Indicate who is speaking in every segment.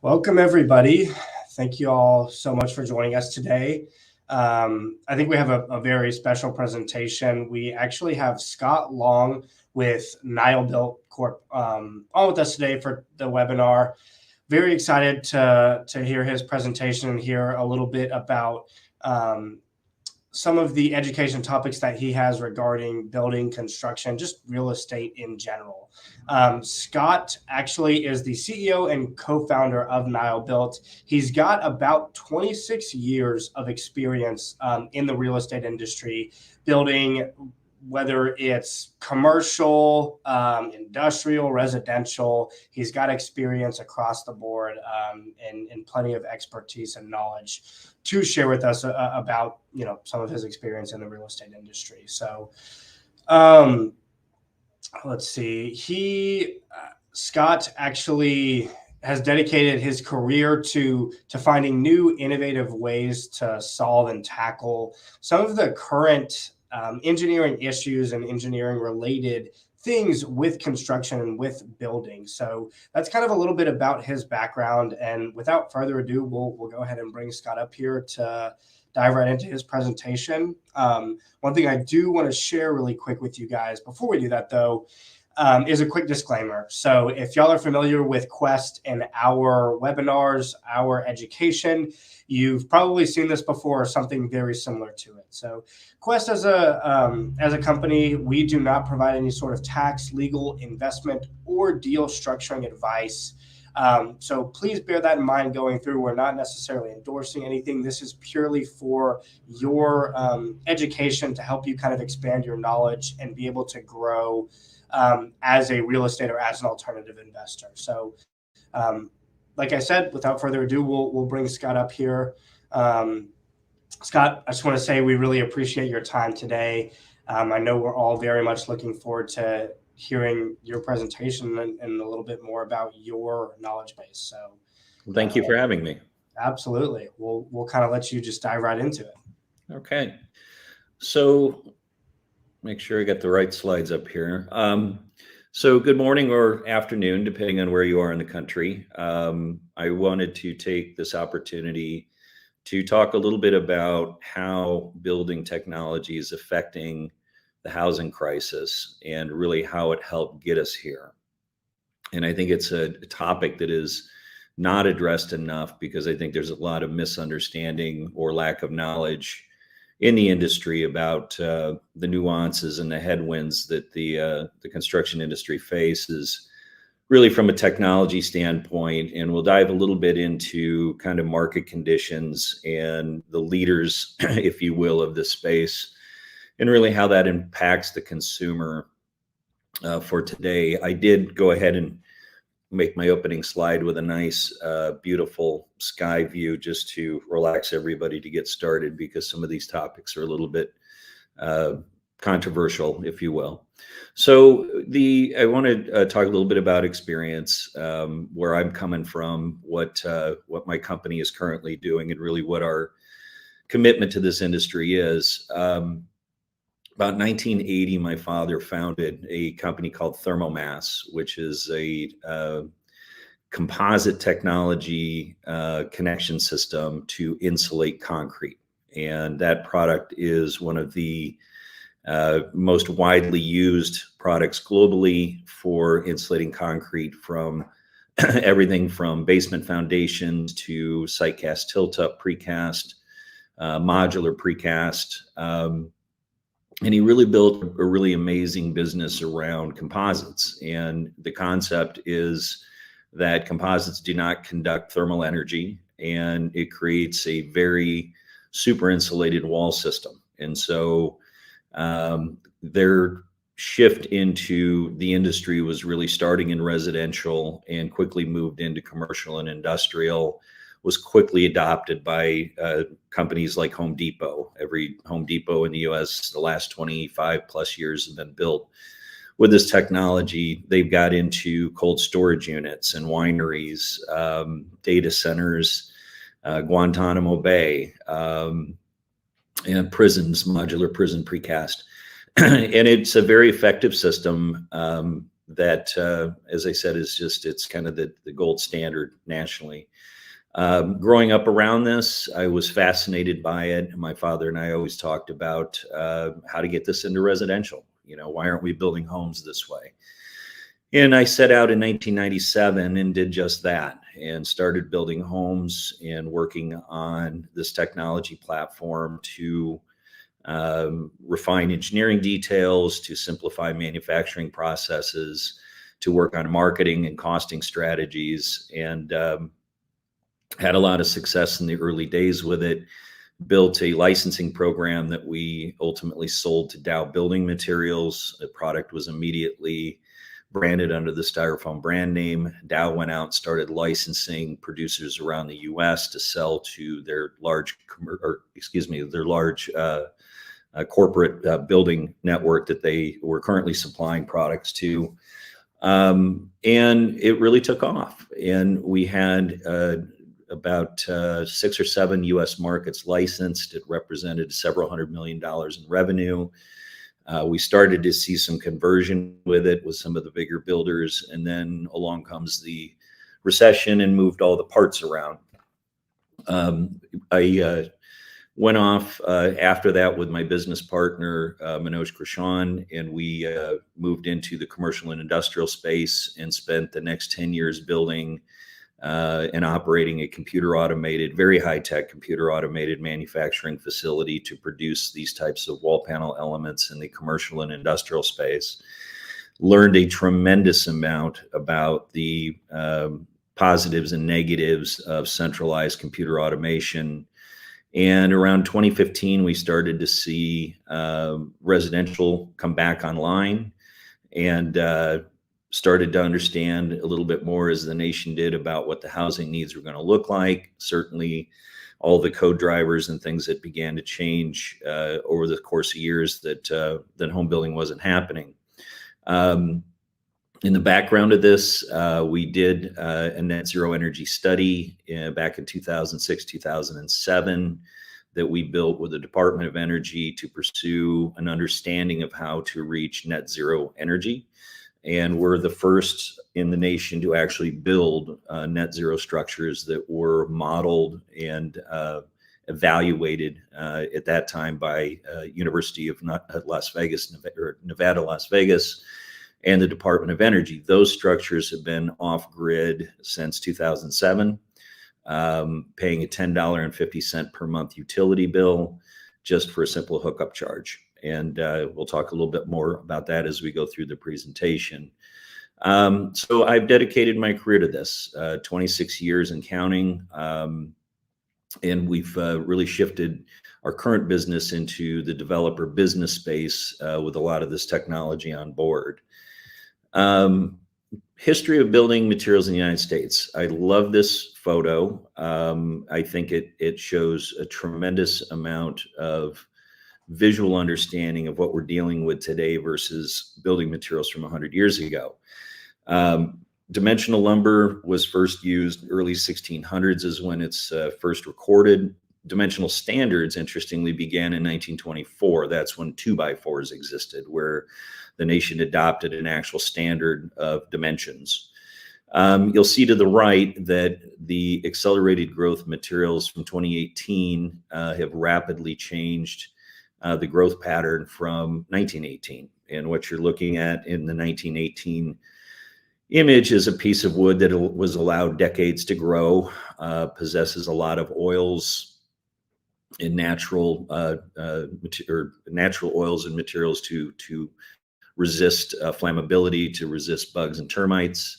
Speaker 1: Welcome, everybody. Thank you all so much for joining us today. I think we have a very special presentation. We actually have Scott Long with NileBuilt Corp on with us today for the webinar. Very excited to hear his presentation and hear a little bit about some of the education topics that he has regarding building, construction, just real estate in general. Scott actually is the CEO and co-founder of NileBuilt. He's got about 26 years of experience in the real estate industry, building, whether it's commercial, industrial, residential. He's got experience across the board and plenty of expertise and knowledge to share with us about some of his experience in the real estate industry. So let's see. Scott actually has dedicated his career to finding new innovative ways to solve and tackle some of the current engineering issues and engineering related things with construction and with building. So that's kind of a little bit about his background. And without further ado, we'll go ahead and bring Scott up here to dive right into his presentation. One thing I do want to share really quick with you guys before we do that, though, is a quick disclaimer. So if y'all are familiar with Quest and our webinars, our education, you've probably seen this before or something very similar to it. So Quest as a company, we do not provide any sort of tax, legal, investment, or deal structuring advice. So please bear that in mind going through. We're not necessarily endorsing anything. This is purely for your education to help you kind of expand your knowledge and be able to grow as a real estate or as an alternative investor. So like I said, without further ado, we'll bring Scott up here. Scott, I just want to say we really appreciate your time today. I know we're all very much looking forward to hearing your presentation and a little bit more about your knowledge base. So
Speaker 2: thank you for having me.
Speaker 1: Absolutely. We'll kind of let you just dive right into it.
Speaker 2: Okay. So make sure I got the right slides up here. So good morning or afternoon, depending on where you are in the country. I wanted to take this opportunity to talk a little bit about how building technology is affecting the housing crisis and really how it helped get us here. And I think it's a topic that is not addressed enough because I think there's a lot of misunderstanding or lack of knowledge in the industry about the nuances and the headwinds that the construction industry faces, really from a technology standpoint. And we'll dive a little bit into kind of market conditions and the leaders, if you will, of this space, and really how that impacts the consumer for today. I did go ahead and make my opening slide with a nice, beautiful sky view just to relax everybody to get started, because some of these topics are a little bit controversial, if you will. So I want to talk a little bit about experience, where I'm coming from, what my company is currently doing, and really what our commitment to this industry is. About 1980, my father founded a company called Thermomass, which is a composite technology connection system to insulate concrete. And that product is one of the most widely used products globally for insulating concrete from everything from basement foundations to site cast, tilt up, precast, modular precast. And he really built a really amazing business around composites. And the concept is that composites do not conduct thermal energy, and it creates a very super insulated wall system. And so their shift into the industry was really starting in residential and quickly moved into commercial and industrial, was quickly adopted by companies like Home Depot. Every Home Depot in the US the last 25 plus years have been built with this technology. They've got into cold storage units and wineries, data centers, Guantanamo Bay, and prisons, modular prison precast. And it's a very effective system that, as I said, it's kind of the gold standard nationally. Growing up around this, I was fascinated by it. My father and I always talked about how to get this into residential. Why aren't we building homes this way? And I set out in 1997 and did just that, and started building homes and working on this technology platform to refine engineering details, to simplify manufacturing processes, to work on marketing and costing strategies, and had a lot of success in the early days with it. Built a licensing program that we ultimately sold to Dow Building Materials. The product was immediately branded under the Styrofoam brand name. Dow went out and started licensing producers around the U.S. to sell to their large, corporate building network that they were currently supplying products to. And it really took off. And we had about 6 or 7 U.S. markets licensed. It represented several $100 million in revenue. We started to see some conversion with it with some of the bigger builders, and then along comes the recession and moved all the parts around. I went off after that with my business partner, Manoj Krishan, and we moved into the commercial and industrial space and spent the next 10 years building and operating a very high-tech computer automated manufacturing facility to produce these types of wall panel elements in the commercial and industrial space. Learned a tremendous amount about the positives and negatives of centralized computer automation. And around 2015, we started to see residential come back online, and started to understand a little bit more, as the nation did, about what the housing needs were going to look like. Certainly all the code drivers and things that began to change over the course of years that home building wasn't happening. In the background of this, we did a net zero energy study back in 2006, 2007 that we built with the Department of Energy to pursue an understanding of how to reach net zero energy. And we're the first in the nation to actually build net zero structures that were modeled and evaluated at that time by University of Las Vegas, Nevada, Las Vegas, and the Department of Energy. Those structures have been off-grid since 2007, paying a $10.50 per month utility bill just for a simple hookup charge. And we'll talk a little bit more about that as we go through the presentation. So I've dedicated my career to this, 26 years and counting. And we've really shifted our current business into the developer business space with a lot of this technology on board. History of building materials in the United States. I love this photo. I think it shows a tremendous amount of visual understanding of what we're dealing with today versus building materials from 100 years ago. Dimensional lumber was first used early 1600s is when it's first recorded. Dimensional standards, interestingly, began in 1924. That's when 2x4s existed, where the nation adopted an actual standard of dimensions. You'll see to the right that the accelerated growth materials from 2018 have rapidly changed the growth pattern from 1918. And what you're looking at in the 1918 image is a piece of wood that was allowed decades to grow, possesses a lot of oils and natural oils and materials to resist flammability, to resist bugs and termites.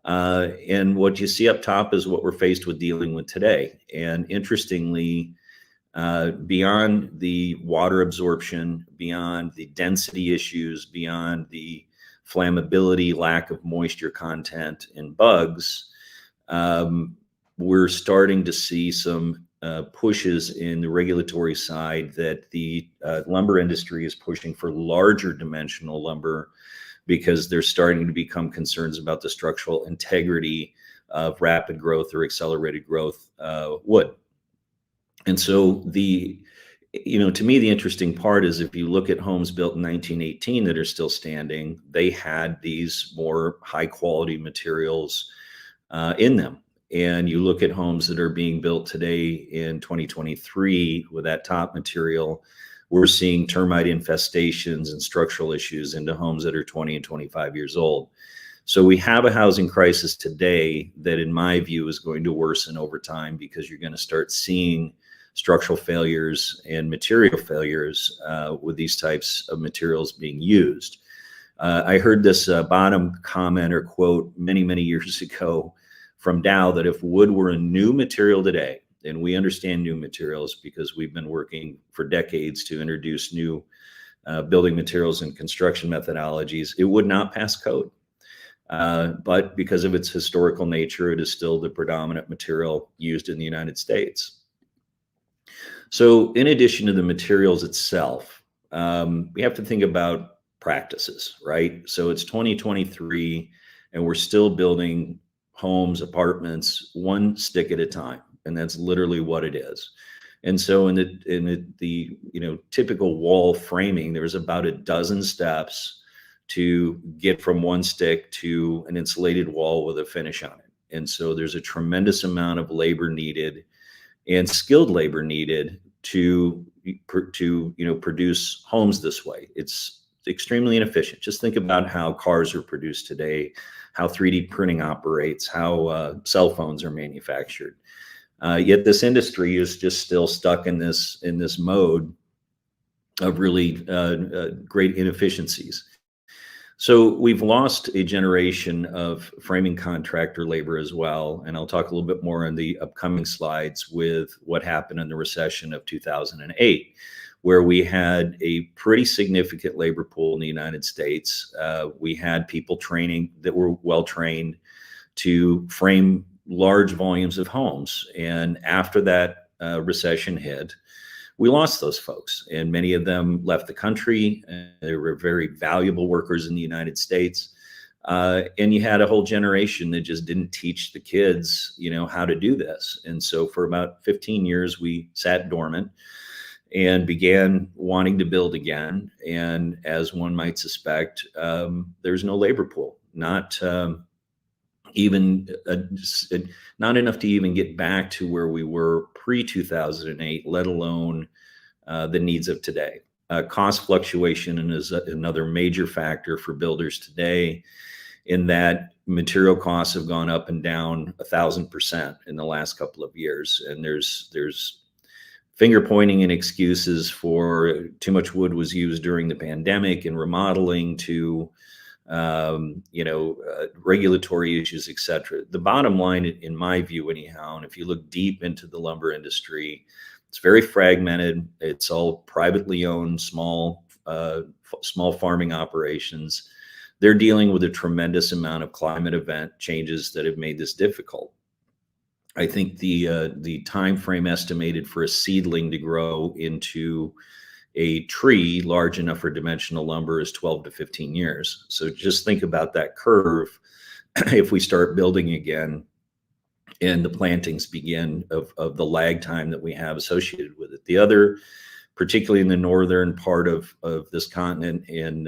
Speaker 2: And what you see up top is what we're faced with dealing with today. And interestingly, beyond the water absorption, beyond the density issues, beyond the flammability, lack of moisture content, and bugs, we're starting to see some pushes in the regulatory side that the lumber industry is pushing for larger dimensional lumber because they're starting to become concerns about the structural integrity of rapid growth or accelerated growth wood. And so to me, the interesting part is if you look at homes built in 1918 that are still standing, they had these more high quality materials in them. and you look at homes that are being built today in 2023 with that top material, we're seeing termite infestations and structural issues into homes that are 20 and 25 years old. So we have a housing crisis today that, in my view, is going to worsen over time, because you're going to start seeing structural failures and material failures with these types of materials being used. I heard this bottom comment or quote many, many years ago from Dow, that if wood were a new material today, and we understand new materials because we've been working for decades to introduce new building materials and construction methodologies, it would not pass code. But because of its historical nature, it is still the predominant material used in the United States. So in addition to the materials itself, we have to think about practices, right? So it's 2023 and we're still building homes, apartments, one stick at a time. And that's literally what it is. And so in the typical wall framing, there's about a dozen steps to get from one stick to an insulated wall with a finish on it. And so there's a tremendous amount of labor needed and skilled labor needed to produce homes this way. It's extremely inefficient. Just think about how cars are produced today, how 3D printing operates, how cell phones are manufactured. Yet this industry is just still stuck in this mode of really great inefficiencies. So we've lost a generation of framing contractor labor as well. And I'll talk a little bit more in the upcoming slides with what happened in the recession of 2008, where we had a pretty significant labor pool in the United States. We had people training that were well-trained to frame large volumes of homes. And after that recession hit, we lost those folks, and many of them left the country. They were very valuable workers in the United States. And you had a whole generation that just didn't teach the kids, how to do this. And so for about 15 years, we sat dormant and began wanting to build again. And as one might suspect, there's no labor pool, not enough to even get back to where we were pre-2008, let alone the needs of today. Cost fluctuation is another major factor for builders today, in that material costs have gone up and down 1,000% in the last couple of years. And there's finger pointing and excuses for too much wood was used during the pandemic and remodeling to regulatory issues, et cetera. The bottom line, in my view anyhow, and if you look deep into the lumber industry, it's very fragmented. It's all privately owned, small farming operations. They're dealing with a tremendous amount of climate event changes that have made this difficult. I think the time frame estimated for a seedling to grow into a tree large enough for dimensional lumber is 12 to 15 years. So just think about that curve if we start building again and the plantings begin of the lag time that we have associated with it. The other, particularly in the northern part of this continent, in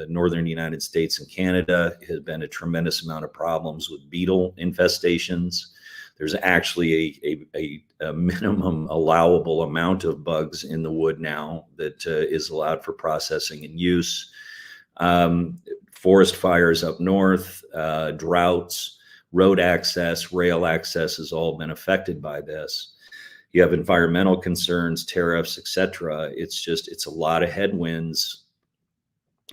Speaker 2: northern United States and Canada, has been a tremendous amount of problems with beetle infestations. There's actually a minimum allowable amount of bugs in the wood now that is allowed for processing and use. Forest fires up north, droughts, road access, rail access has all been affected by this. You have environmental concerns, tariffs, et cetera. It's a lot of headwinds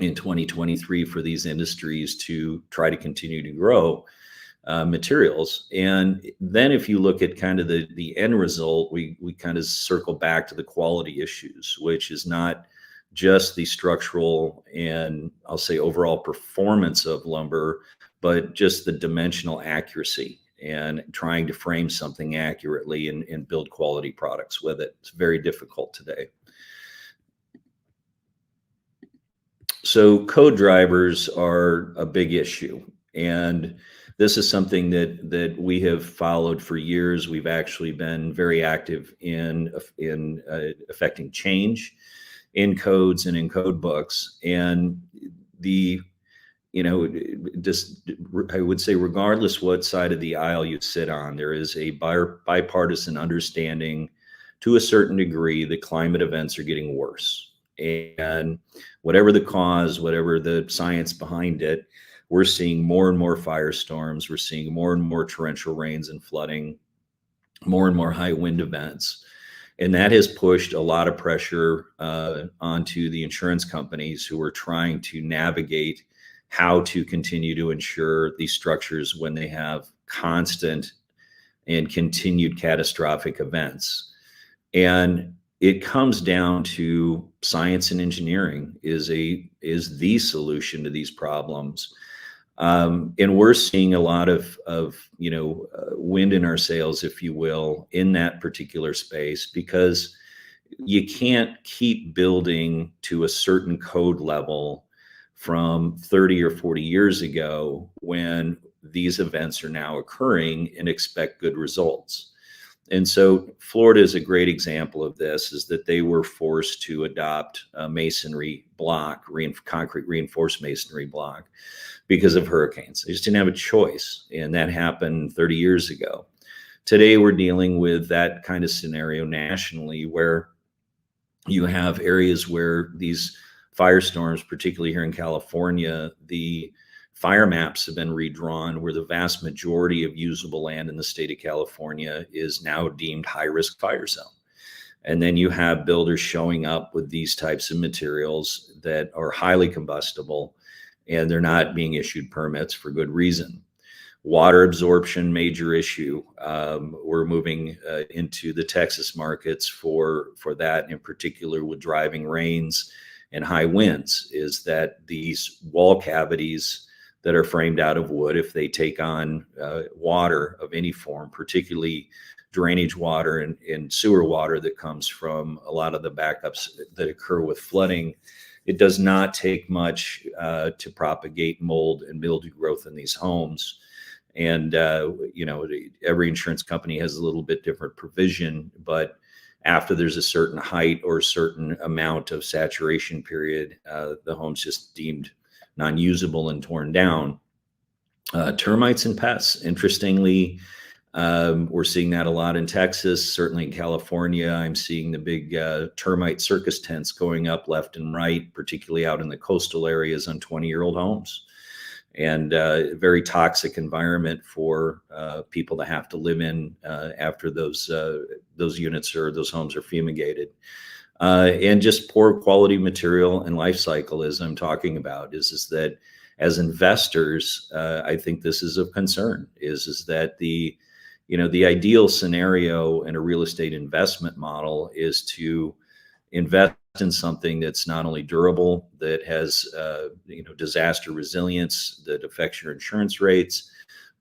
Speaker 2: in 2023 for these industries to try to continue to grow materials. And then if you look at kind of the end result, we kind of circle back to the quality issues, which is not just the structural and I'll say overall performance of lumber, but just the dimensional accuracy and trying to frame something accurately and build quality products with it. It's very difficult today. So code drivers are a big issue. And this is something that we have followed for years. We've actually been very active in affecting change in codes and in code books. And just I would say, regardless what side of the aisle you sit on, there is a bipartisan understanding to a certain degree that climate events are getting worse. And whatever the cause, whatever the science behind it, we're seeing more and more firestorms. We're seeing more and more torrential rains and flooding, more and more high wind events. And that has pushed a lot of pressure onto the insurance companies who are trying to navigate how to continue to insure these structures when they have constant and continued catastrophic events. And it comes down to science and engineering is the solution to these problems. And we're seeing a lot of wind in our sails, if you will, in that particular space, because you can't keep building to a certain code level from 30 or 40 years ago when these events are now occurring and expect good results. And so Florida is a great example of this, is that they were forced to adopt a masonry block, concrete reinforced masonry block, because of hurricanes. They just didn't have a choice. And that happened 30 years ago. Today, we're dealing with that kind of scenario nationally, where you have areas where these firestorms, particularly here in California, the fire maps have been redrawn, where the vast majority of usable land in the state of California is now deemed high-risk fire zone. And then you have builders showing up with these types of materials that are highly combustible, and they're not being issued permits for good reason. Water absorption, major issue. We're moving into the Texas markets for that, in particular with driving rains and high winds, is that these wall cavities that are framed out of wood, if they take on water of any form, particularly drainage water and sewer water that comes from a lot of the backups that occur with flooding, it does not take much to propagate mold and mildew growth in these homes. And, every insurance company has a little bit different provision, but after there's a certain height or a certain amount of saturation period, the home's just deemed non-usable and torn down. Termites and pests, interestingly, we're seeing that a lot in Texas, certainly in California. I'm seeing the big termite circus tents going up left and right, particularly out in the coastal areas on 20-year-old homes. And a very toxic environment for people to have to live in after those units or those homes are fumigated. And just poor quality material and life cycle, as I'm talking about, is that as investors, I think this is of concern, is that the ideal scenario in a real estate investment model is to invest in something that's not only durable, that has disaster resilience, that affects your insurance rates,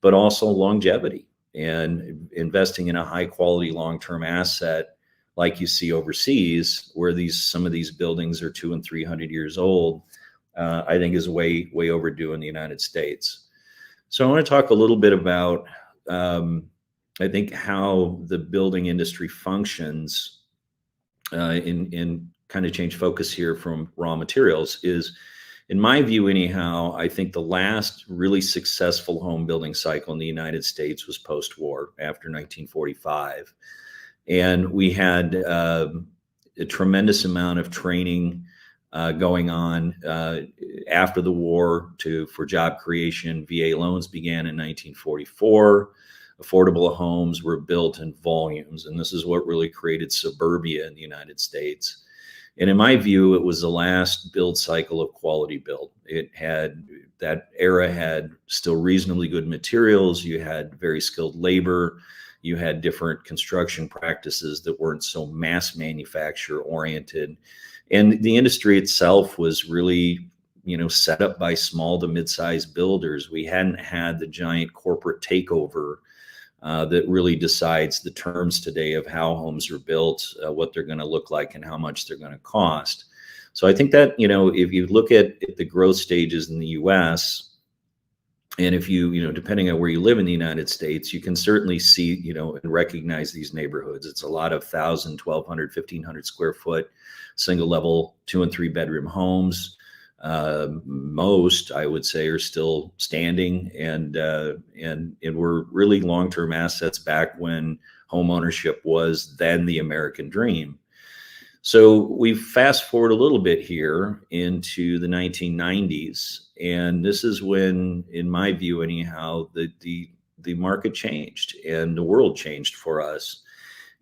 Speaker 2: but also longevity, and investing in a high quality long-term asset like you see overseas, where some of these buildings are 200 and 300 years old, I think is way overdue in the United States. So I want to talk a little bit about I think how the building industry functions in kind of change focus here from raw materials. Is, in my view anyhow, I think the last really successful home building cycle in the United States was post-war, after 1945. And we had a tremendous amount of training going on after the war for job creation. VA loans began in 1944. Affordable homes were built in volumes, and this is what really created suburbia in the United States. And in my view, it was the last build cycle of quality build. That era had still reasonably good materials. You had very skilled labor. You had different construction practices that weren't so mass manufacture oriented. And the industry itself was really, set up by small to mid-sized builders. We hadn't had the giant corporate takeover that really decides the terms today of how homes are built, what they're going to look like, and how much they're going to cost. So I think that, if you look at the growth stages in the US, and if you, depending on where you live in the United States, you can certainly see, and recognize these neighborhoods. It's a lot of 1,000, 1,200, 1,500 square foot, single level, 2 and 3 bedroom homes. Most, I would say, are still standing, and were really long-term assets back when home ownership was then the American dream. So we fast forward a little bit here into the 1990s, and this is when, in my view anyhow, the market changed and the world changed for us.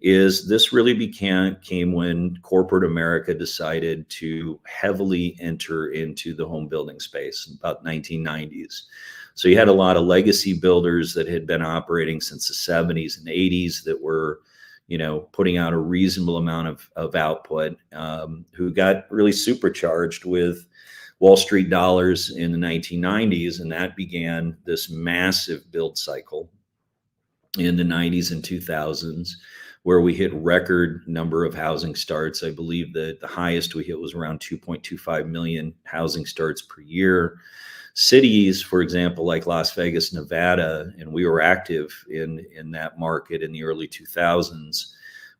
Speaker 2: Is this really came when corporate America decided to heavily enter into the home building space in about 1990s. So you had a lot of legacy builders that had been operating since the 70s and 80s that were, putting out a reasonable amount of output, who got really supercharged with Wall Street dollars in the 1990s. And that began this massive build cycle in the 90s and 2000s, where we hit record number of housing starts. I believe that the highest we hit was around 2.25 million housing starts per year. Cities, for example, like Las Vegas, Nevada, and we were active in that market in the early 2000s,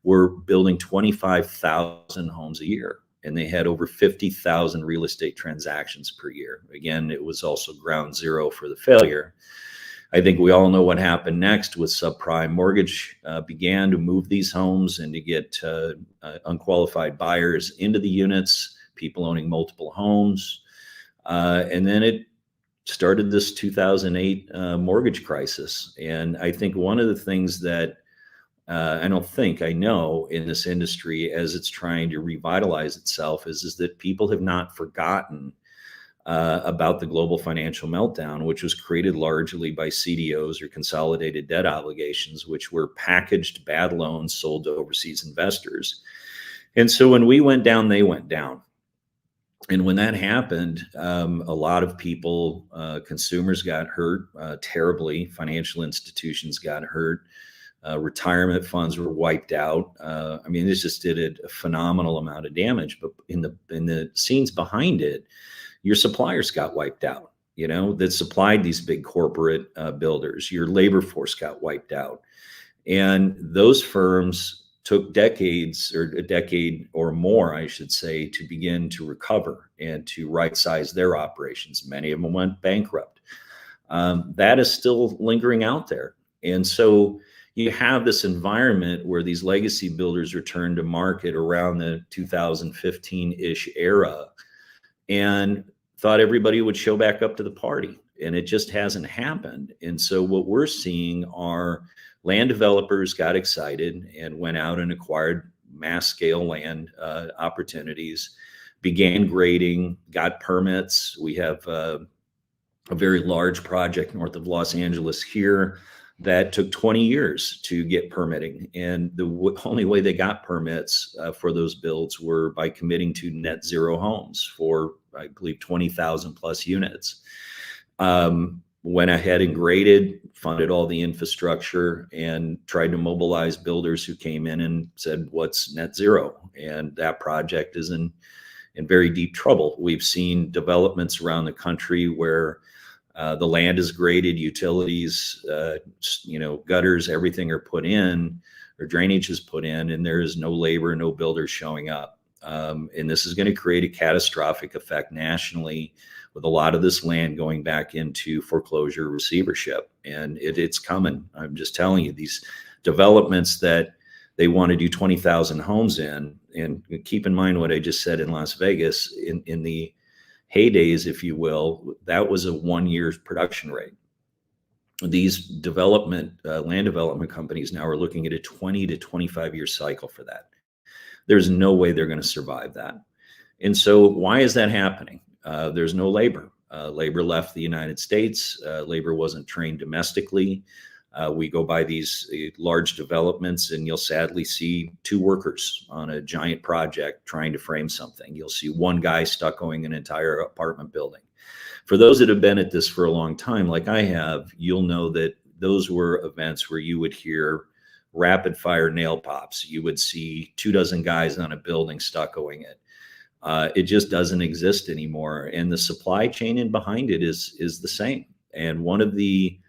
Speaker 2: were building 25,000 homes a year. And they had over 50,000 real estate transactions per year. Again, it was also ground zero for the failure. I think we all know what happened next with subprime mortgage began to move these homes and to get unqualified buyers into the units, people owning multiple homes. And then it started this 2008 mortgage crisis. And I think one of the things that I know in this industry as it's trying to revitalize itself is that people have not forgotten about the global financial meltdown, which was created largely by CDOs or consolidated debt obligations, which were packaged bad loans sold to overseas investors. And so when we went down, they went down. And when that happened, a lot of people, consumers got hurt terribly. Financial institutions got hurt. Retirement funds were wiped out. This just did a phenomenal amount of damage. But in the scenes behind it, your suppliers got wiped out, that supplied these big corporate builders. Your labor force got wiped out. And those firms took decades, or a decade or more, I should say, to begin to recover and to right-size their operations. Many of them went bankrupt. That is still lingering out there. And so you have this environment where these legacy builders returned to market around the 2015-ish era and thought everybody would show back up to the party. And it just hasn't happened. And so what we're seeing are land developers got excited and went out and acquired mass scale land opportunities, began grading, got permits. We have a very large project north of Los Angeles here that took 20 years to get permitting. And the only way they got permits for those builds were by committing to net zero homes for, I believe, 20,000 plus units. Went ahead and graded, funded all the infrastructure, and tried to mobilize builders who came in and said, what's net zero? And that project is in very deep trouble. We've seen developments around the country where the land is graded, utilities, gutters, everything are put in, or drainage is put in, and there is no labor, no builders showing up. And this is going to create a catastrophic effect nationally, with a lot of this land going back into foreclosure receivership. And it's coming. I'm just telling you, these developments that they want to do 20,000 homes in, and keep in mind what I just said in Las Vegas, in the heydays, if you will, that was a 1 year production rate. These land development companies now are looking at a 20 to 25 year cycle for that. There's no way they're going to survive that. And so why is that happening? There's no labor. Labor left the United States. Labor wasn't trained domestically. We go by these large developments and you'll sadly see 2 workers on a giant project trying to frame something. You'll see 1 guy stuccoing an entire apartment building. For those that have been at this for a long time, like I have, you'll know that those were events where you would hear rapid fire nail pops. You would see 24 guys on a building stuccoing it. It just doesn't exist anymore. And the supply chain in behind it is the same. And one of the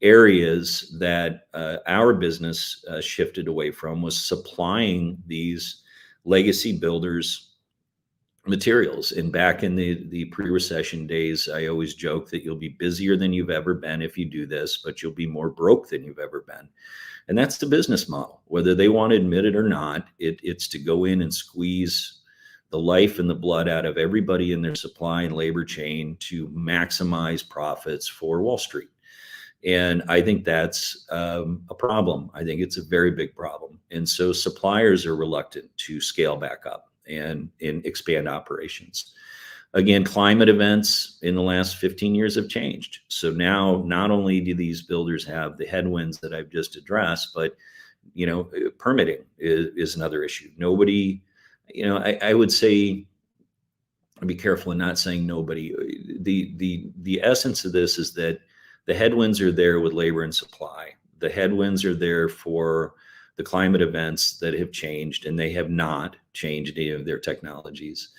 Speaker 2: areas that our business shifted away from was supplying these legacy builders materials. And back in the pre-recession days, I always joke that you'll be busier than you've ever been if you do this, but you'll be more broke than you've ever been. And that's the business model. Whether they want to admit it or not, it's to go in and squeeze the life and the blood out of everybody in their supply and labor chain to maximize profits for Wall Street. And I think that's a problem. I think it's a very big problem. And so suppliers are reluctant to scale back up and expand operations. Again, climate events in the last 15 years have changed. So now not only do these builders have the headwinds that I've just addressed, but permitting is another issue. Nobody, I would say, be careful in not saying nobody. The essence of this is that the headwinds are there with labor and supply. The headwinds are there for the climate events that have changed, and they have not changed any of their technologies.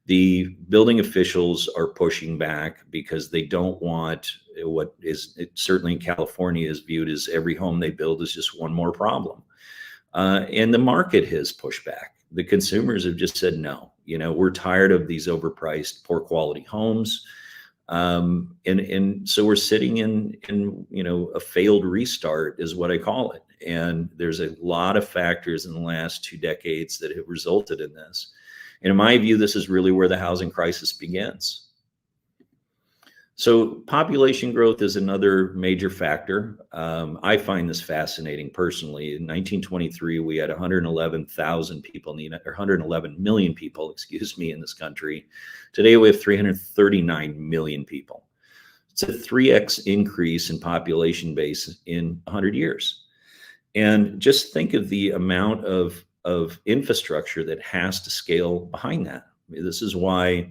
Speaker 2: The building officials are pushing back because they don't want what is certainly in California is viewed as every home they build is just one more problem. And the market has pushed back. The consumers have just said, no, we're tired of these overpriced, poor quality homes. And so we're sitting in a failed restart is what I call it. And there's a lot of factors in the last 2 decades that have resulted in this. And in my view, this is really where the housing crisis begins. So population growth is another major factor. I find this fascinating personally. In 1923, we had 111,000 people or 111 million people, in this country. Today, we have 339 million people. It's a 3x increase in population base in 100 years. And just think of the amount of infrastructure that has to scale behind that. This is why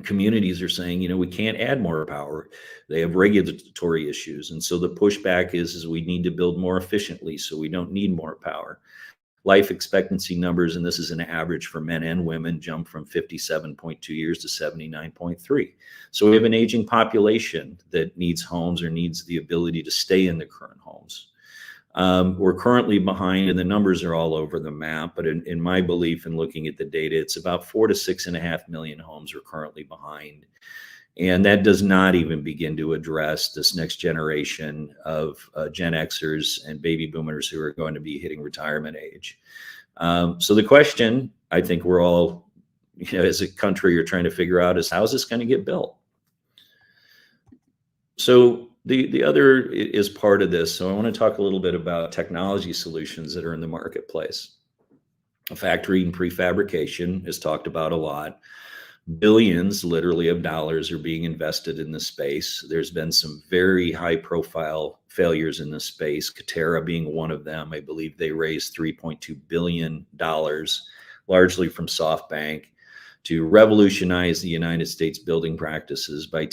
Speaker 2: communities are saying, we can't add more power. They have regulatory issues. And so the pushback is we need to build more efficiently so we don't need more power. Life expectancy numbers, and this is an average for men and women, jump from 57.2 years to 79.3. So we have an aging population that needs homes or needs the ability to stay in the current homes. We're currently behind, and the numbers are all over the map, but in my belief in looking at the data, it's about 4 to 6.5 million homes are currently behind. And that does not even begin to address this next generation of Gen Xers and baby boomers who are going to be hitting retirement age. So the question I think we're all, as a country, are trying to figure out is how's this going to get built? So the other is part of this. So I want to talk a little bit about technology solutions that are in the marketplace. Factory and prefabrication is talked about a lot. Billions, literally, of dollars are being invested in this space. There's been some very high profile failures in this space, Katerra being one of them. I believe they raised $3.2 billion, largely from SoftBank, to revolutionize the United States building practices by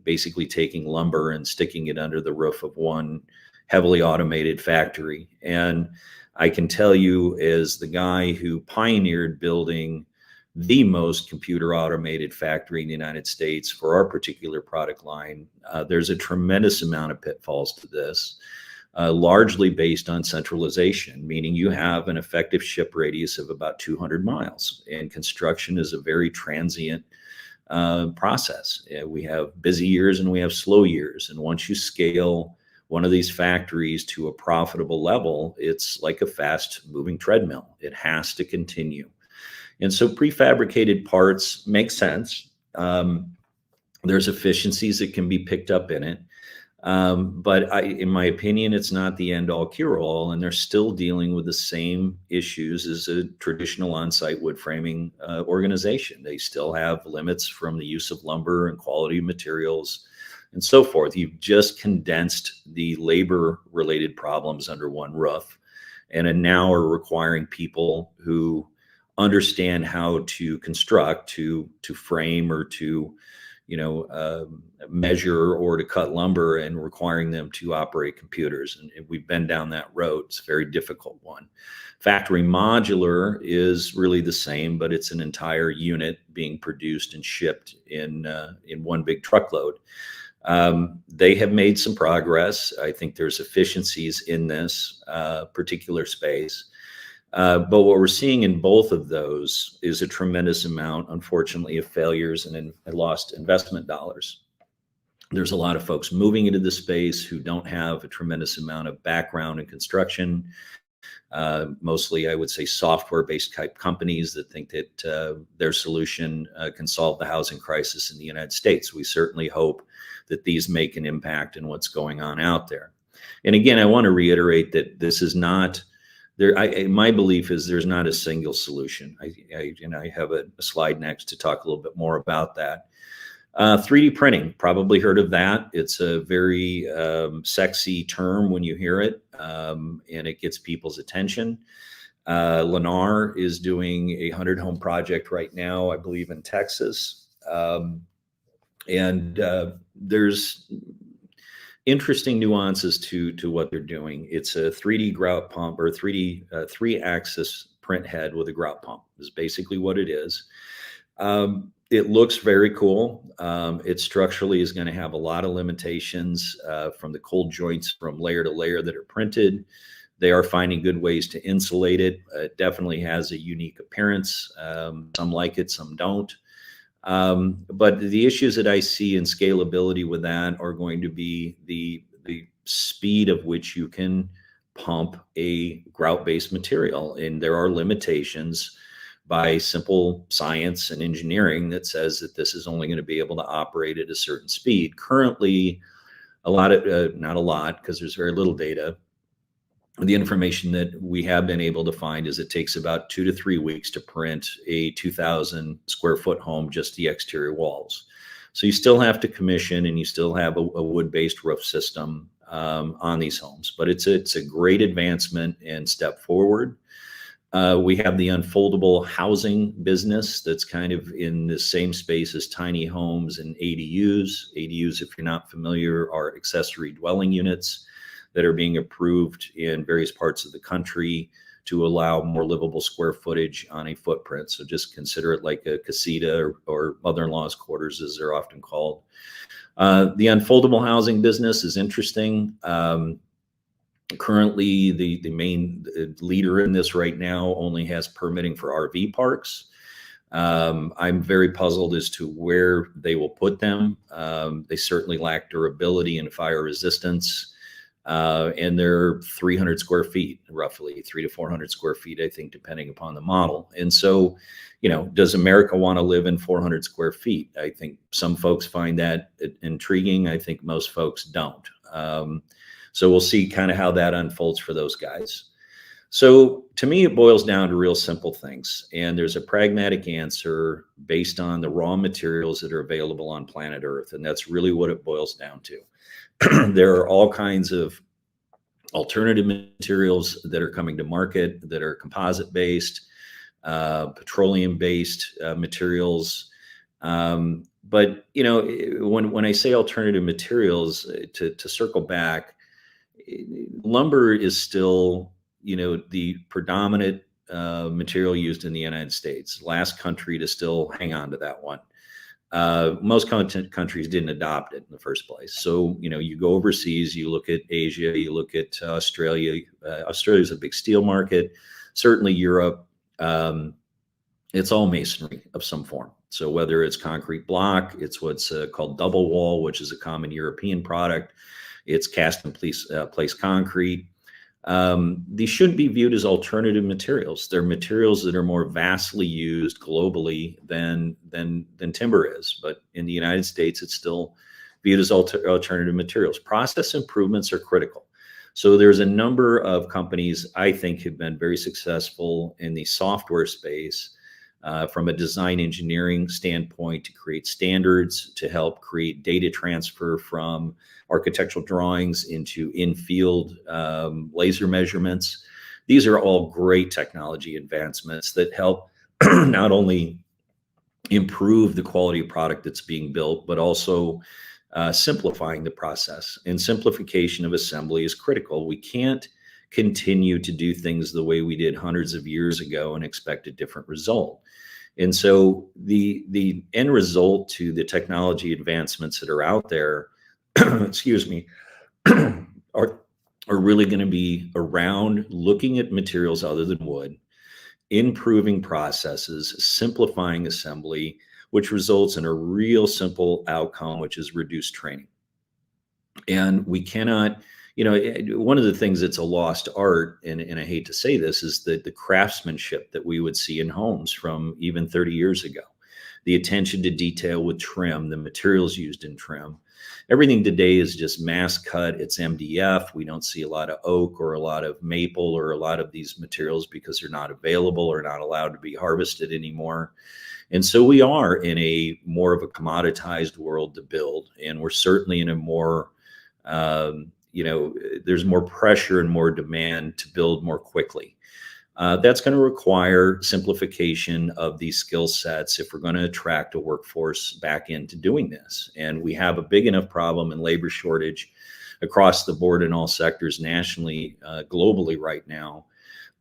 Speaker 2: basically taking lumber and sticking it under the roof of one heavily automated factory. And I can tell you, as the guy who pioneered building the most computer automated factory in the United States for our particular product line, there's a tremendous amount of pitfalls to this. Largely based on centralization, meaning you have an effective ship radius of about 200 miles. And construction is a very transient process. We have busy years and we have slow years. And once you scale one of these factories to a profitable level, it's like a fast moving treadmill. It has to continue. And so prefabricated parts make sense. There's efficiencies that can be picked up in it. But in my opinion, it's not the end all cure all, and they're still dealing with the same issues as a traditional on-site wood framing organization. They still have limits from the use of lumber and quality materials and so forth. You've just condensed the labor related problems under one roof, and now are requiring people who understand how to construct, to frame, or to measure or to cut lumber, and requiring them to operate computers. And we've been down that road. It's a very difficult one. Factory modular is really the same, but it's an entire unit being produced and shipped in one big truckload. They have made some progress. I think there's efficiencies in this particular space. But what we're seeing in both of those is a tremendous amount, unfortunately, of failures and lost investment dollars. There's a lot of folks moving into the space who don't have a tremendous amount of background in construction. Mostly, I would say, software-based type companies that think that their solution can solve the housing crisis in the United States. We certainly hope that these make an impact in what's going on out there. And again, I want to reiterate that this is not there. My belief is there's not a single solution. I have a slide next to talk a little bit more about that. 3D printing, probably heard of that. It's a very sexy term when you hear it, and it gets people's attention. Lennar is doing a 100-home project right now, I believe, in Texas. And there's interesting nuances to what they're doing. It's a 3D grout pump, or 3D three-axis print head with a grout pump is basically what it is. It looks very cool. It structurally is going to have a lot of limitations from the cold joints from layer to layer that are printed. They are finding good ways to insulate it. It definitely has a unique appearance. Some like it, some don't. But the issues that I see in scalability with that are going to be the speed of which you can pump a grout-based material. And there are limitations by simple science and engineering that says that this is only going to be able to operate at a certain speed. Currently, not a lot, because there's very little data. The information that we have been able to find is it takes about 2 to 3 weeks to print a 2,000 square foot home, just the exterior walls. So you still have to commission, and you still have a wood-based roof system on these homes. But it's a great advancement and step forward. We have the unfoldable housing business that's kind of in the same space as tiny homes and ADUs. ADUs, if you're not familiar, are accessory dwelling units that are being approved in various parts of the country to allow more livable square footage on a footprint. So just consider it like a casita or mother-in-law's quarters, as they're often called. The unfoldable housing business is interesting. Currently, the main leader in this right now only has permitting for RV parks. I'm very puzzled as to where they will put them. They certainly lack durability and fire resistance. And they're 300 square feet, roughly 300 to 400 square feet, I think, depending upon the model. And so, does America want to live in 400 square feet? I think some folks find that intriguing. I think most folks don't. So we'll see kind of how that unfolds for those guys. So to me, it boils down to real simple things. And there's a pragmatic answer based on the raw materials that are available on planet Earth. And that's really what it boils down to. There are all kinds of alternative materials that are coming to market that are composite-based, petroleum-based materials. But, when I say alternative materials, to circle back, lumber is still, the predominant material used in the United States. Last country to still hang on to that one. Most countries didn't adopt it in the first place. So, you go overseas, you look at Asia, you look at Australia. Australia's a big steel market. Certainly Europe. It's all masonry of some form. So whether it's concrete block, it's what's called double wall, which is a common European product. It's cast in place concrete. These shouldn't be viewed as alternative materials. They're materials that are more vastly used globally than timber is. But in the United States, it's still viewed as alternative materials. Process improvements are critical. So there's a number of companies I think have been very successful in the software space from a design engineering standpoint to create standards, to help create data transfer from architectural drawings into in-field laser measurements. These are all great technology advancements that help not only improve the quality of product that's being built, but also simplifying the process. And simplification of assembly is critical. We can't continue to do things the way we did hundreds of years ago and expect a different result. And so the end result to the technology advancements that are out there, excuse me, are are really going to be around looking at materials other than wood, improving processes, simplifying assembly, which results in a real simple outcome, which is reduced training. And we cannot, one of the things that's a lost art, and I hate to say this, is the craftsmanship that we would see in homes from even 30 years ago. The attention to detail with trim, the materials used in trim. Everything today is just mass cut. It's MDF. We don't see a lot of oak or a lot of maple or a lot of these materials because they're not available or not allowed to be harvested anymore. And so we are in a more of a commoditized world to build. And we're certainly in a more, there's more pressure and more demand to build more quickly. That's going to require simplification of these skill sets if we're going to attract a workforce back into doing this. And we have a big enough problem in labor shortage across the board in all sectors nationally, globally right now,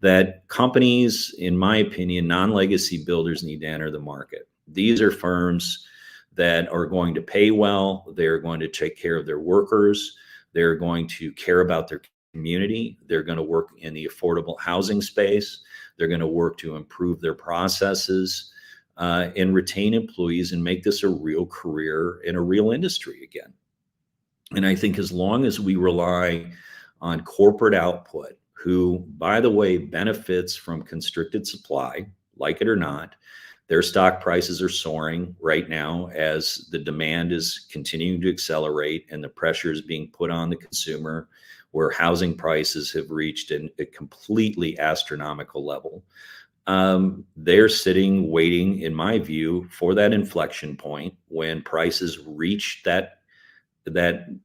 Speaker 2: that companies, in my opinion, non-legacy builders need to enter the market. These are firms that are going to pay well. They're going to take care of their workers. They're going to care about their community. They're going to work in the affordable housing space. They're going to work to improve their processes and retain employees and make this a real career in a real industry again. And I think as long as we rely on corporate output, who, by the way, benefits from constricted supply, like it or not, their stock prices are soaring right now as the demand is continuing to accelerate and the pressure is being put on the consumer, where housing prices have reached a completely astronomical level. They're sitting, waiting, in my view, for that inflection point when prices reach that line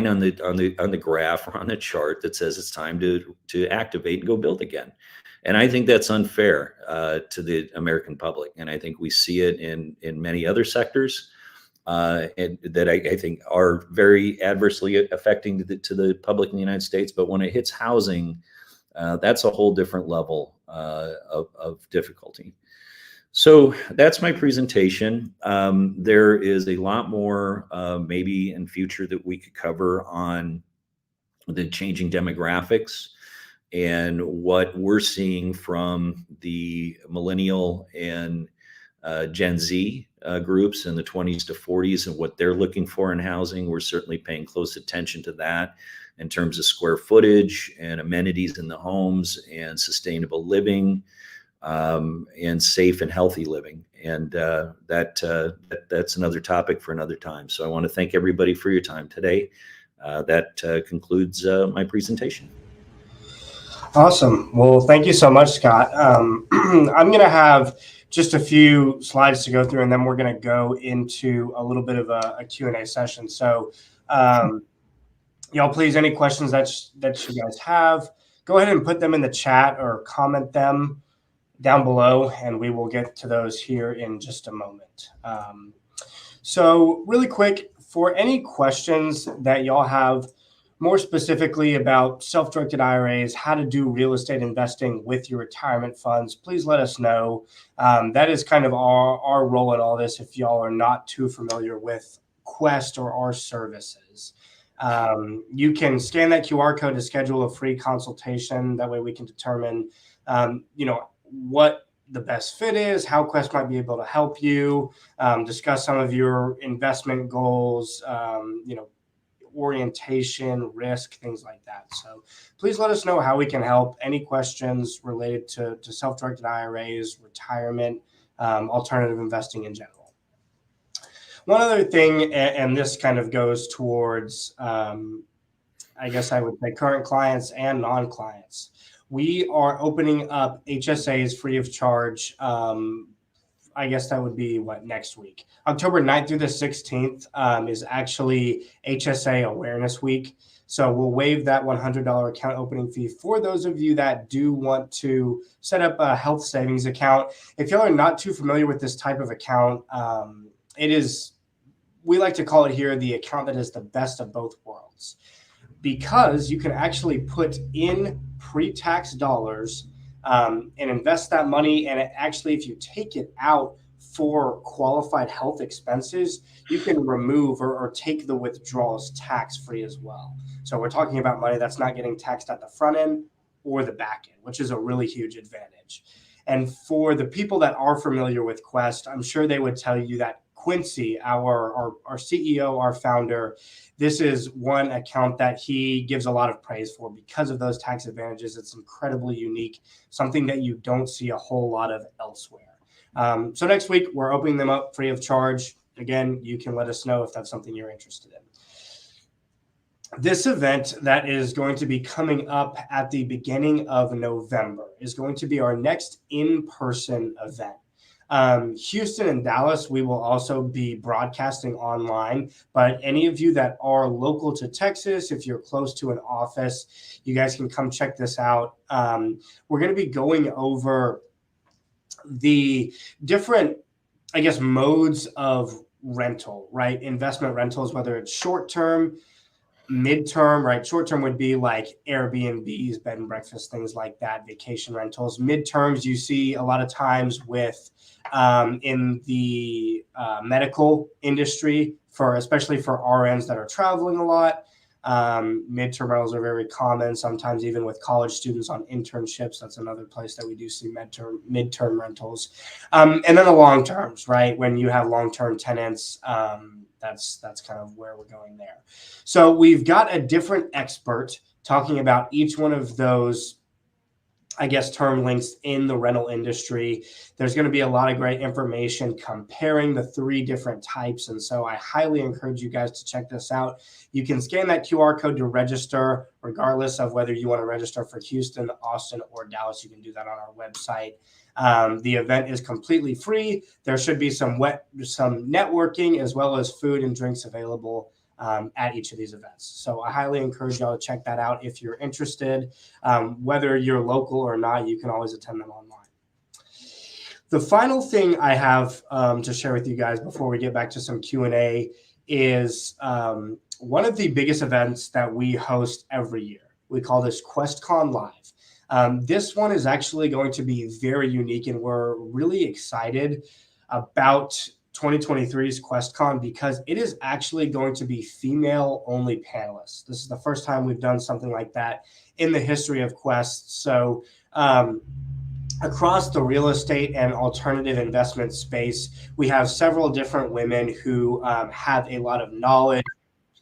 Speaker 2: on the graph or on the chart that says it's time to activate and go build again. And I think that's unfair to the American public. And I think we see it in many other sectors. And that I think are very adversely affecting to the public in the United States. But when it hits housing, that's a whole different level of difficulty. So that's my presentation. There is a lot more maybe in future that we could cover on the changing demographics and what we're seeing from the millennial and Gen Z groups in the 20s to 40s and what they're looking for in housing. We're certainly paying close attention to that in terms of square footage and amenities in the homes and sustainable living and safe and healthy living. And that's another topic for another time. So I want to thank everybody for your time today. That concludes my presentation.
Speaker 1: Awesome. Well, thank you so much, Scott. I'm going to have just a few slides to go through, and then we're going to go into a little bit of a Q&A session. So y'all, please, any questions that you guys have, go ahead and put them in the chat or comment them down below, and we will get to those here in just a moment. So really quick, for any questions that y'all have more specifically about self-directed IRAs, how to do real estate investing with your retirement funds, please let us know. That is kind of our role in all this if y'all are not too familiar with Quest or our services. You can scan that QR code to schedule a free consultation. That way we can determine, what the best fit is, how Quest might be able to help you, discuss some of your investment goals, orientation, risk, things like that. So please let us know how we can help. Any questions related to self-directed IRAs, retirement, alternative investing in general. One other thing, and this kind of goes towards, I guess I would say current clients and non-clients. We are opening up HSAs free of charge. I guess that would be next week. October 9th through the 16th is actually HSA Awareness Week. So we'll waive that $100 account opening fee for those of you that do want to set up a health savings account. If y'all are not too familiar with this type of account, we like to call it here the account that is the best of both worlds, because you can actually put in pre-tax dollars and invest that money. And it actually, if you take it out for qualified health expenses, you can remove or take the withdrawals tax-free as well. So we're talking about money that's not getting taxed at the front end or the back end, which is a really huge advantage. And for the people that are familiar with Quest, I'm sure they would tell you that Quincy, our CEO, our founder, this is one account that he gives a lot of praise for because of those tax advantages. It's incredibly unique, something that you don't see a whole lot of elsewhere. So next week, we're opening them up free of charge. Again, you can let us know if that's something you're interested in. This event that is going to be coming up at the beginning of November is going to be our next in-person event. Houston and Dallas, we will also be broadcasting online, but any of you that are local to Texas, if you're close to an office, you guys can come check this out. We're going to be going over the different, I guess, modes of rental, right? Investment rentals, whether it's short-term, midterm, right? Short-term would be like Airbnbs, bed and breakfast, things like that, vacation rentals. Midterms, you see a lot of times with in the medical industry, especially for RNs that are traveling a lot. Midterm rentals are very common, sometimes even with college students on internships. That's another place that we do see midterm rentals. And then the long terms, right? When you have long-term tenants, that's kind of where we're going there. So we've got a different expert talking about each one of those, I guess, term links in the rental industry. There's going to be a lot of great information comparing the three different types. And so I highly encourage you guys to check this out. You can scan that QR code to register, regardless of whether you want to register for Houston, Austin, or Dallas. You can do that on our website. The event is completely free. There should be some networking as well as food and drinks available at each of these events. So I highly encourage y'all to check that out if you're interested. Whether you're local or not, you can always attend them online. The final thing I have to share with you guys before we get back to some Q&A is one of the biggest events that we host every year. We call this QuestCon Live. This one is actually going to be very unique, and we're really excited about 2023's QuestCon because it is actually going to be female-only panelists. This is the first time we've done something like that in the history of Quest. So across the real estate and alternative investment space, we have several different women who have a lot of knowledge,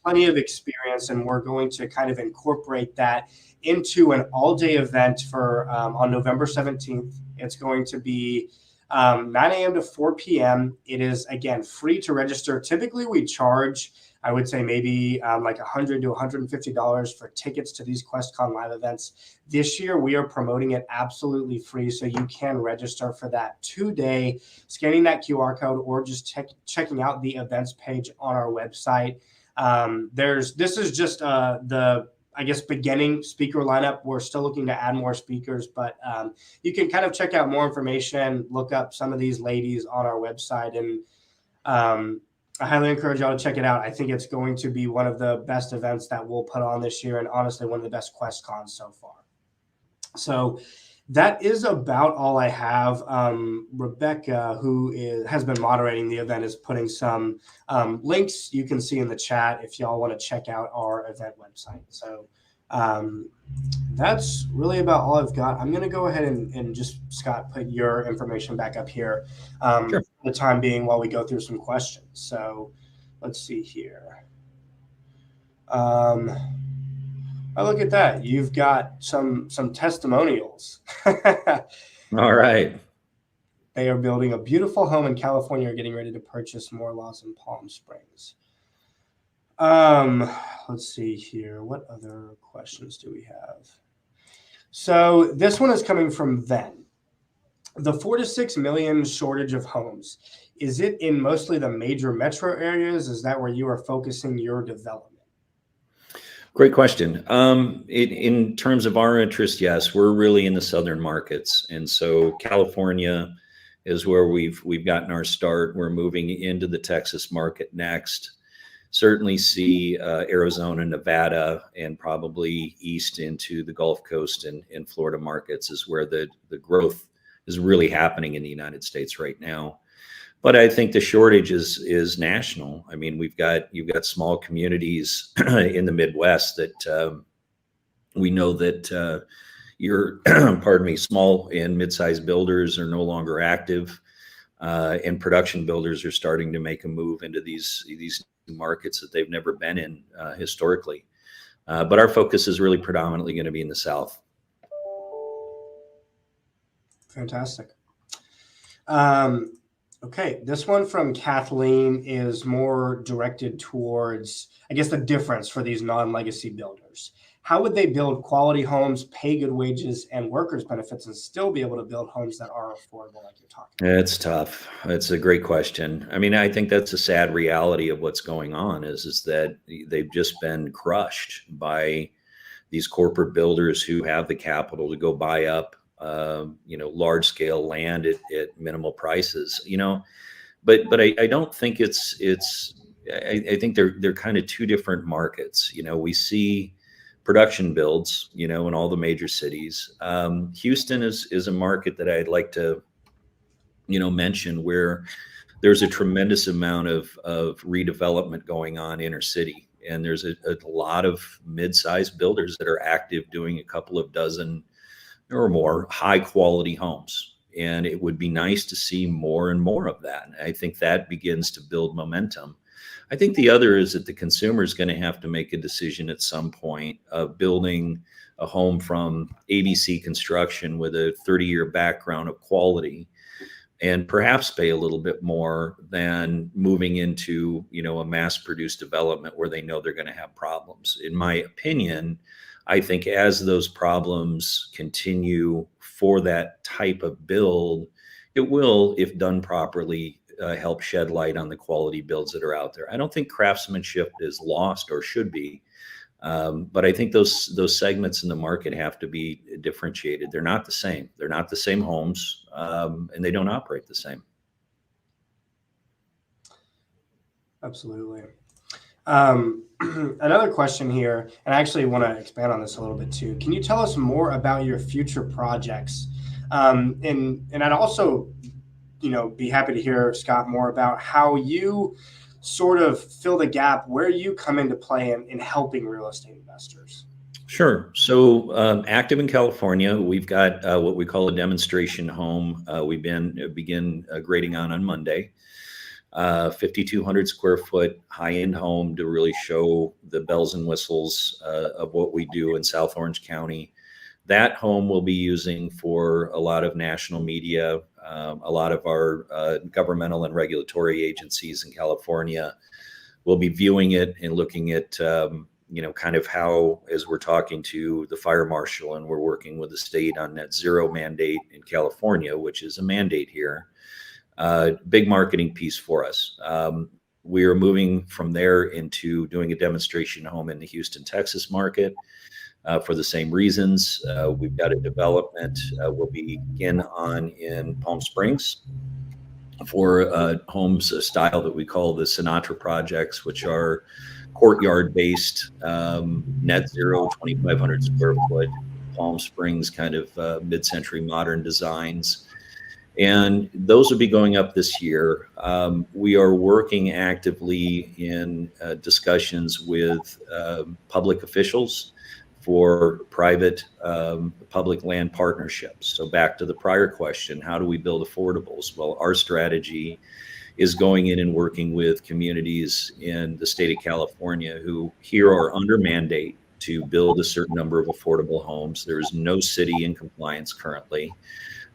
Speaker 1: plenty of experience, and we're going to kind of incorporate that into an all-day event for on November 17th. It's going to be 9 a.m. to 4 p.m. It is, again, free to register. Typically, we charge, I would say, maybe like $100 to $150 for tickets to these QuestCon Live events. This year, we are promoting it absolutely free, so you can register for that today, scanning that QR code or just checking out the events page on our website. This is just the, I guess, beginning speaker lineup. We're still looking to add more speakers, but you can kind of check out more information, look up some of these ladies on our website, and I highly encourage y'all to check it out. I think it's going to be one of the best events that we'll put on this year, and honestly, one of the best QuestCons so far. So that is about all I have. Rebecca, who has been moderating the event, is putting some links you can see in the chat if y'all want to check out our event website. So that's really about all I've got. I'm going to go ahead and just, Scott, put your information back up here
Speaker 2: Sure.
Speaker 1: for the time being while we go through some questions. So let's see here. Oh, look at that. You've got some testimonials.
Speaker 2: All right.
Speaker 1: They are building a beautiful home in California, are getting ready to purchase more lots in Palm Springs. Let's see here. What other questions do we have? So this one is coming from Ven. The 4 to 6 million shortage of homes, is it in mostly the major metro areas? Is that where you are focusing your development?
Speaker 2: Great question. In terms of our interest, yes, we're really in the southern markets, and so California is where we've gotten our start. We're moving into the Texas market next. Certainly see Arizona, Nevada, and probably east into the Gulf Coast and Florida markets is where the growth is really happening in the United States right now. But I think the shortage is national. I mean, you've got small communities in the Midwest that we know that your pardon me, small and mid-sized builders are no longer active, and production builders are starting to make a move into these markets that they've never been in historically. But our focus is really predominantly going to be in the South.
Speaker 1: Fantastic. Okay, this one from Kathleen is more directed towards, I guess, the difference for these non-legacy builders. How would they build quality homes, pay good wages and workers' benefits, and still be able to build homes that are affordable, like you're talking about?
Speaker 2: It's tough. It's a great question. I mean, I think that's a sad reality of what's going on is that they've just been crushed by these corporate builders who have the capital to go buy up large scale land at minimal prices, but I don't think I think they're kind of two different markets. We see production builds, in all the major cities. Houston is a market that I'd like to, mention, where there's a tremendous amount of redevelopment going on inner city. And there's a lot of mid-sized builders that are active doing a couple of dozen or more high quality homes. And it would be nice to see more and more of that. And I think that begins to build momentum. I think the other is that the consumer is going to have to make a decision at some point of building a home from ABC Construction with a 30-year background of quality, and perhaps pay a little bit more than moving into, a mass-produced development where they know they're going to have problems. In my opinion, I think as those problems continue for that type of build, it will, if done properly, help shed light on the quality builds that are out there. I don't think craftsmanship is lost or should be, but I think those segments in the market have to be differentiated. They're not the same. They're not the same homes, and they don't operate the same.
Speaker 1: Absolutely. Another question here, and I actually want to expand on this a little bit too. Can you tell us more about your future projects? And I'd also, be happy to hear, Scott, more about how you sort of fill the gap where you come into play in helping real estate investors.
Speaker 2: Sure. So active in California, we've got what we call a demonstration home. We begin grading on Monday. 5,200 square foot high-end home to really show the bells and whistles of what we do in South Orange County. That home will be using for a lot of national media, a lot of our governmental and regulatory agencies in California will be viewing it and looking at, kind of how, as we're talking to the fire marshal and we're working with the state on net zero mandate in California, which is a mandate here. Big marketing piece for us. We are moving from there into doing a demonstration home in the Houston, Texas market for the same reasons. We've got a development we'll begin on in Palm Springs for homes, a style that we call the Sinatra projects, which are courtyard-based, net zero, 2,500 square foot, Palm Springs kind of mid-century modern designs. And those will be going up this year. We are working actively in discussions with public officials for private public land partnerships. So back to the prior question, how do we build affordables? Well, our strategy is going in and working with communities in the state of California who here are under mandate to build a certain number of affordable homes. There is no city in compliance currently.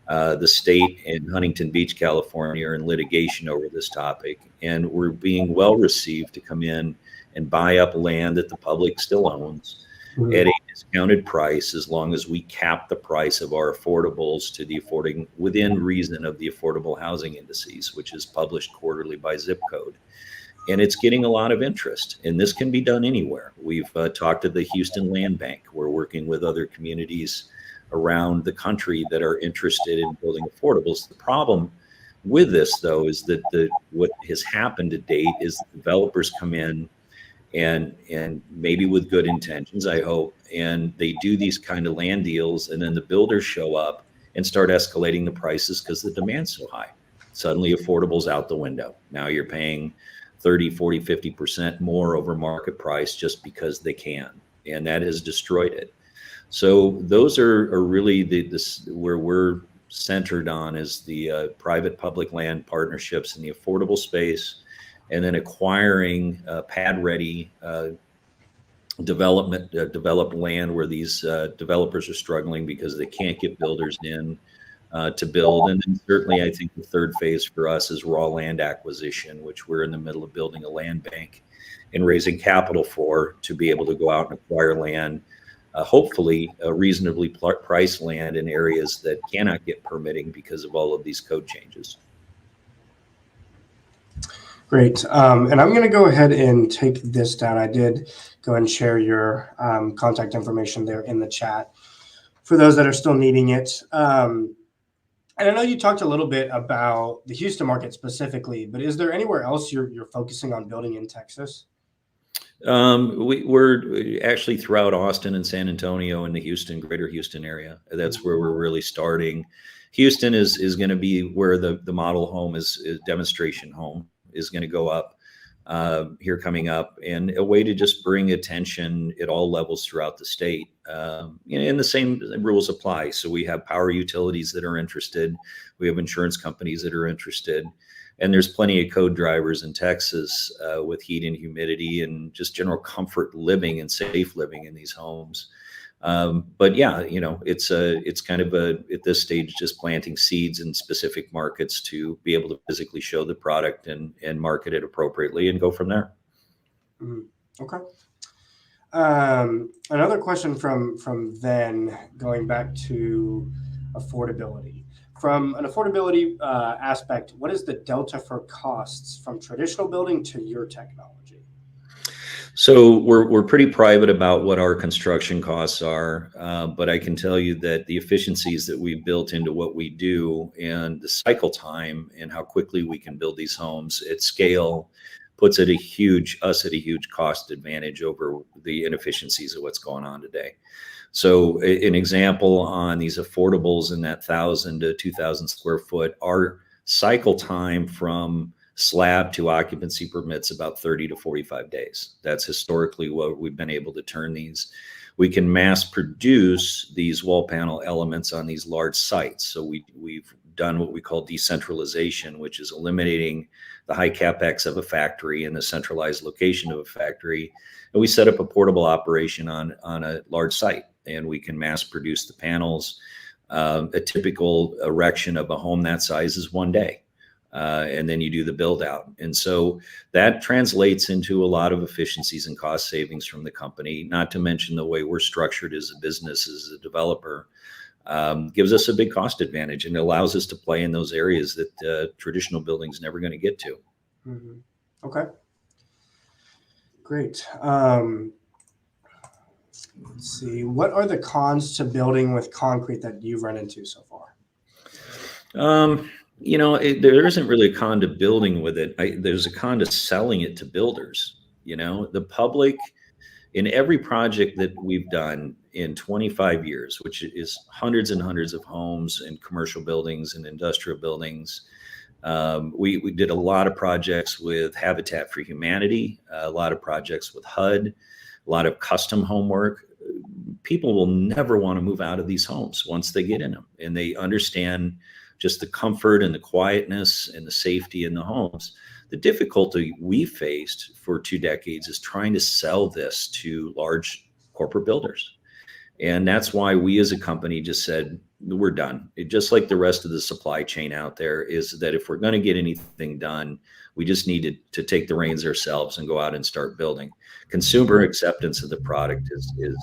Speaker 2: The state and Huntington Beach, California are in litigation over this topic, and we're being well received to come in and buy up land that the public still owns at a discounted price, as long as we cap the price of our affordables to the within reason of the affordable housing indices, which is published quarterly by zip code. And it's getting a lot of interest, and this can be done anywhere. We've talked to the Houston Land Bank. We're working with other communities around the country that are interested in building affordables. The problem with this, though, is that what has happened to date is developers come in and maybe with good intentions, I hope, and they do these kind of land deals, and then the builders show up and start escalating the prices because the demand's so high. Suddenly affordable's out the window. Now you're paying 30, 40, 50% more over market price just because they can. And that has destroyed it. So those are really this where we're centered on, is the private public land partnerships in the affordable space, and then acquiring pad ready developed land where these developers are struggling because they can't get builders in to build. And then certainly I think the third phase for us is raw land acquisition, which we're in the middle of building a land bank and raising capital for, to be able to go out and acquire land, hopefully reasonably priced land in areas that cannot get permitting because of all of these code changes.
Speaker 1: Great. And I'm going to go ahead and take this down. I did go and share your contact information there in the chat for those that are still needing it. And I know you talked a little bit about the Houston market specifically, but is there anywhere else you're focusing on building in Texas?
Speaker 2: We're actually throughout Austin and San Antonio and the Houston, greater Houston area. That's where we're really starting. Houston is going to be where the model home is demonstration home is going to go up here coming up, and a way to just bring attention at all levels throughout the state. And the same rules apply. So we have power utilities that are interested. We have insurance companies that are interested. And there's plenty of code drivers in Texas with heat and humidity and just general comfort living and safe living in these homes. But yeah, it's kind of at this stage, just planting seeds in specific markets to be able to physically show the product and market it appropriately and go from there.
Speaker 1: Okay. Another question from then, going back to affordability. From an affordability aspect, what is the delta for costs from traditional building to your technology?
Speaker 2: So we're pretty private about what our construction costs are, but I can tell you that the efficiencies that we've built into what we do and the cycle time and how quickly we can build these homes at scale puts us at a huge cost advantage over the inefficiencies of what's going on today. So an example on these affordables in that 1,000 to 2,000 square foot, our cycle time from slab to occupancy permits about 30 to 45 days. That's historically what we've been able to turn these. We can mass produce these wall panel elements on these large sites. So we've done what we call decentralization, which is eliminating the high capex of a factory and the centralized location of a factory. And we set up a portable operation on a large site, and we can mass produce the panels. A typical erection of a home that size is 1 day. And then you do the build out. And so that translates into a lot of efficiencies and cost savings from the company, not to mention the way we're structured as a business, as a developer, gives us a big cost advantage and allows us to play in those areas that traditional buildings never going to get to.
Speaker 1: Mm-hmm. Okay. Great. Let's see. What are the cons to building with concrete that you've run into so far?
Speaker 2: There isn't really a con to building with it. There's a con to selling it to builders. The public, in every project that we've done in 25 years, which is hundreds and hundreds of homes and commercial buildings and industrial buildings, we did a lot of projects with Habitat for Humanity, a lot of projects with HUD, a lot of custom homework. People will never want to move out of these homes once they get in them, and they understand just the comfort and the quietness and the safety in the homes. The difficulty we faced for 2 decades is trying to sell this to large corporate builders. And that's why we as a company just said, we're done. Just like the rest of the supply chain out there, is that if we're going to get anything done, we just need to take the reins ourselves and go out and start building. Consumer acceptance of the product is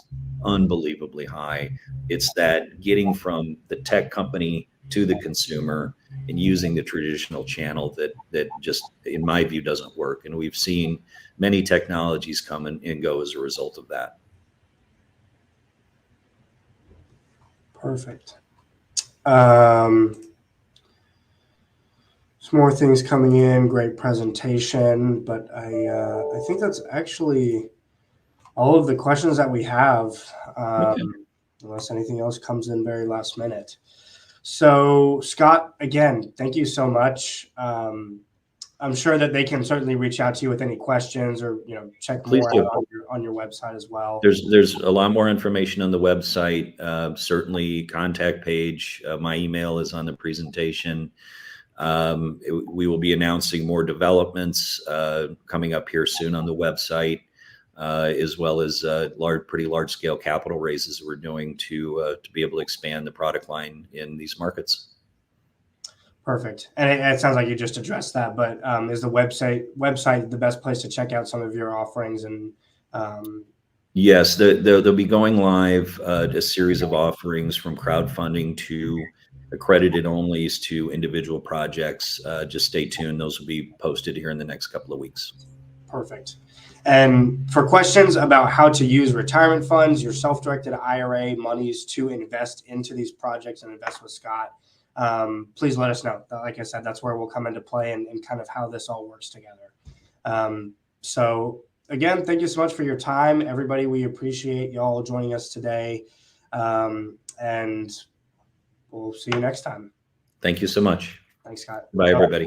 Speaker 2: unbelievably high. It's that getting from the tech company to the consumer and using the traditional channel that just, in my view, doesn't work. And we've seen many technologies come and go as a result of that.
Speaker 1: Perfect. Some more things coming in. Great presentation, but I think that's actually all of the questions that we have, unless anything else comes in very last minute. So Scott, again, thank you so much. I'm sure that they can certainly reach out to you with any questions or, check
Speaker 2: Please
Speaker 1: more
Speaker 2: do.
Speaker 1: out on your website as well.
Speaker 2: There's a lot more information on the website. Certainly, contact page. My email is on the presentation. We will be announcing more developments coming up here soon on the website, as well as pretty large scale capital raises we're doing to be able to expand the product line in these markets.
Speaker 1: Perfect. And it sounds like you just addressed that, but is the website the best place to check out some of your offerings? And
Speaker 2: yes, they'll be going live a series of offerings from crowdfunding to accredited onlys to individual projects. Just stay tuned. Those will be posted here in the next couple of weeks.
Speaker 1: Perfect. And for questions about how to use retirement funds, your self-directed IRA monies to invest into these projects and invest with Scott, please let us know. Like I said, that's where we'll come into play and kind of how this all works together. So again, thank you so much for your time, everybody. We appreciate y'all joining us today. And we'll see you next time.
Speaker 2: Thank you so much.
Speaker 1: Thanks, Scott.
Speaker 2: Bye, everybody.